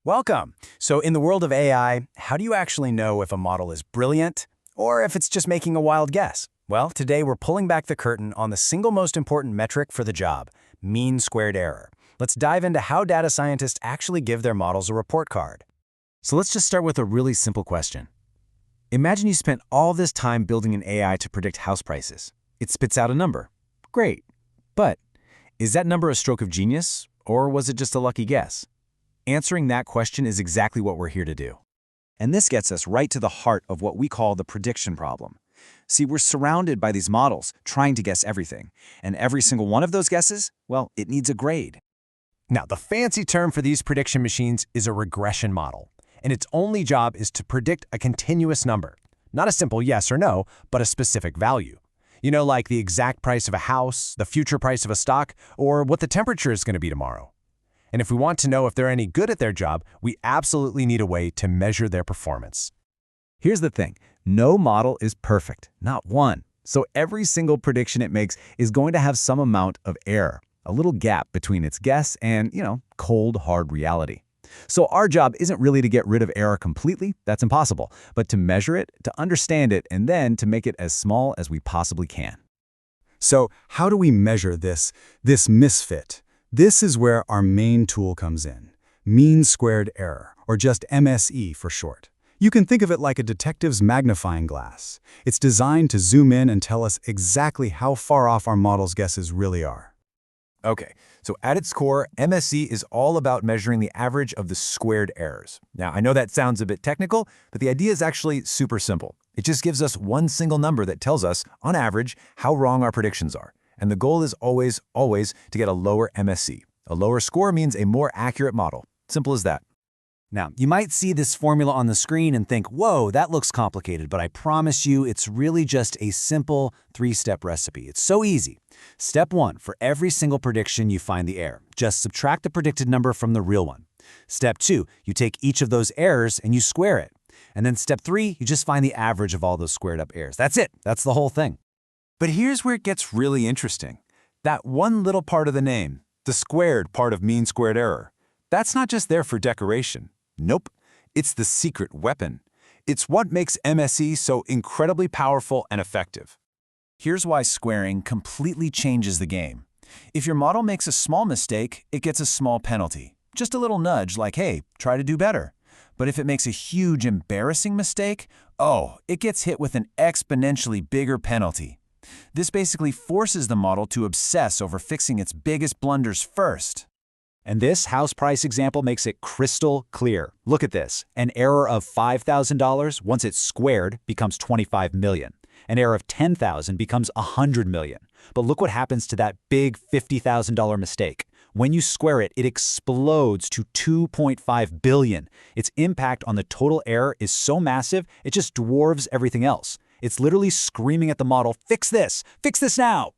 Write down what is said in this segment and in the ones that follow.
Welcome. So in the world of AI, how do you actually know if a model is brilliant or if it's just making a wild guess? Well, today we're pulling back the curtain on the single most important metric for the job, mean squared error. Let's dive into how data scientists actually give their models a report card. So let's just start with a really simple question. Imagine you spent all this time building an AI to predict house prices. It spits out a number. Great. But is that number a stroke of genius, or was it just a lucky guess? Answering that question is exactly what we're here to do. And this gets us right to the heart of what we call the prediction problem. See, we're surrounded by these models trying to guess everything, and every single one of those guesses, well, it needs a grade. Now, the fancy term for these prediction machines is a regression model, and its only job is to predict a continuous number. Not a simple yes or no, but a specific value. You know, like the exact price of a house, the future price of a stock, or what the temperature is going to be tomorrow. And if we want to know if they're any good at their job, we absolutely need a way to measure their performance. Here's the thing. No model is perfect, not one. So every single prediction it makes is going to have some amount of error, a little gap between its guess and, cold, hard reality. So our job isn't really to get rid of error completely, that's impossible, but to measure it, to understand it, and then to make it as small as we possibly can. So how do we measure this misfit? This is where our main tool comes in, mean squared error, or just MSE for short. You can think of it like a detective's magnifying glass. It's designed to zoom in and tell us exactly how far off our model's guesses really are. Okay, so at its core, MSE is all about measuring the average of the squared errors. Now, I know that sounds a bit technical, but the idea is actually super simple. It just gives us one single number that tells us, on average, how wrong our predictions are. And the goal is always to get a lower MSE. A lower score means a more accurate model. Simple as that. Now, you might see this formula on the screen and think, whoa, that looks complicated, but I promise you it's really just a simple three-step recipe. It's so easy. Step 1, for every single prediction you find the error. Just subtract the predicted number from the real one. Step 2, you take each of those errors and you square it. And then step 3, you just find the average of all those squared up errors. That's it. That's the whole thing. But here's where it gets really interesting. That one little part of the name, the squared part of mean squared error, that's not just there for decoration. Nope, it's the secret weapon. It's what makes MSE so incredibly powerful and effective. Here's why squaring completely changes the game. If your model makes a small mistake, it gets a small penalty. Just a little nudge like, hey, try to do better. But if it makes a huge, embarrassing mistake, it gets hit with an exponentially bigger penalty. This basically forces the model to obsess over fixing its biggest blunders first. And this house price example makes it crystal clear. Look at this. An error of $5,000, once it's squared, becomes $25 million. An error of $10,000 becomes $100 million. But look what happens to that big $50,000 mistake. When you square it, it explodes to $2.5 billion. Its impact on the total error is so massive, it just dwarfs everything else. It's literally screaming at the model, fix this now!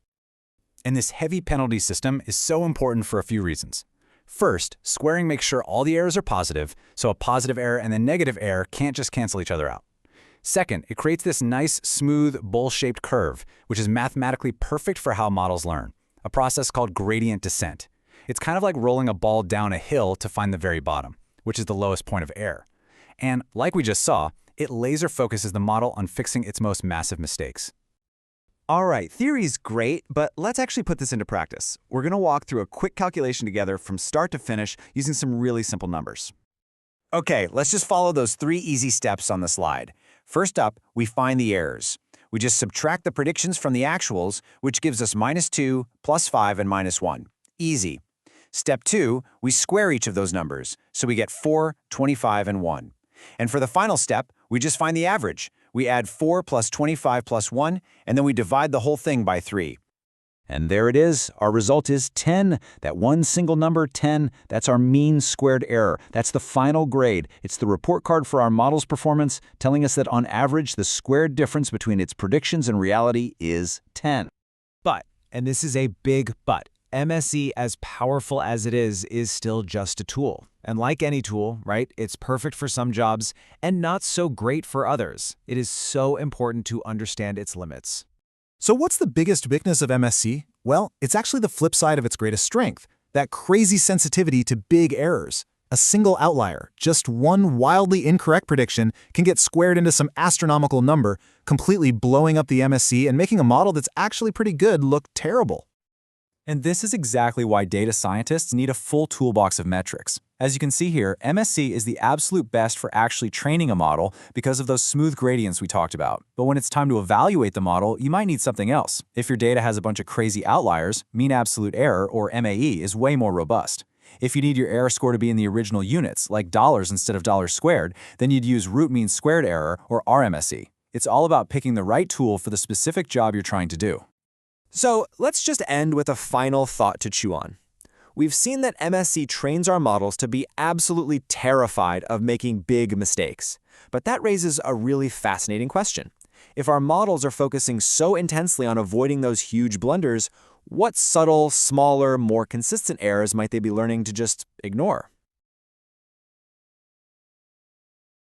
And this heavy penalty system is so important for a few reasons. First, squaring makes sure all the errors are positive, so a positive error and a negative error can't just cancel each other out. Second, it creates this nice, smooth, bowl-shaped curve, which is mathematically perfect for how models learn, a process called gradient descent. It's kind of like rolling a ball down a hill to find the very bottom, which is the lowest point of error. And like we just saw, it laser focuses the model on fixing its most massive mistakes. All right, theory's great, but let's actually put this into practice. We're going to walk through a quick calculation together from start to finish using some really simple numbers. Okay, let's just follow those 3 easy steps on the slide. First up, we find the errors. We just subtract the predictions from the actuals, which gives us -2, +5, and -1. Easy. Step 2, we square each of those numbers, so we get 4, 25, and 1. And for the final step, we just find the average. We add 4 plus 25 plus 1, and then we divide the whole thing by 3. And there it is. Our result is 10. That one single number, 10, that's our mean squared error. That's the final grade. It's the report card for our model's performance, telling us that on average, the squared difference between its predictions and reality is 10. But, and this is a big but, MSE, as powerful as it is still just a tool. And like any tool, right, it's perfect for some jobs and not so great for others. It is so important to understand its limits. So what's the biggest weakness of MSE? Well, it's actually the flip side of its greatest strength, that crazy sensitivity to big errors. A single outlier, just one wildly incorrect prediction, can get squared into some astronomical number, completely blowing up the MSE and making a model that's actually pretty good look terrible. And this is exactly why data scientists need a full toolbox of metrics. As you can see here, MSE is the absolute best for actually training a model because of those smooth gradients we talked about. But when it's time to evaluate the model, you might need something else. If your data has a bunch of crazy outliers, mean absolute error, or MAE, is way more robust. If you need your error score to be in the original units, like dollars instead of dollars squared, then you'd use root mean squared error, or RMSE. It's all about picking the right tool for the specific job you're trying to do. So let's just end with a final thought to chew on. We've seen that MSE trains our models to be absolutely terrified of making big mistakes. But that raises a really fascinating question. If our models are focusing so intensely on avoiding those huge blunders, what subtle, smaller, more consistent errors might they be learning to just ignore?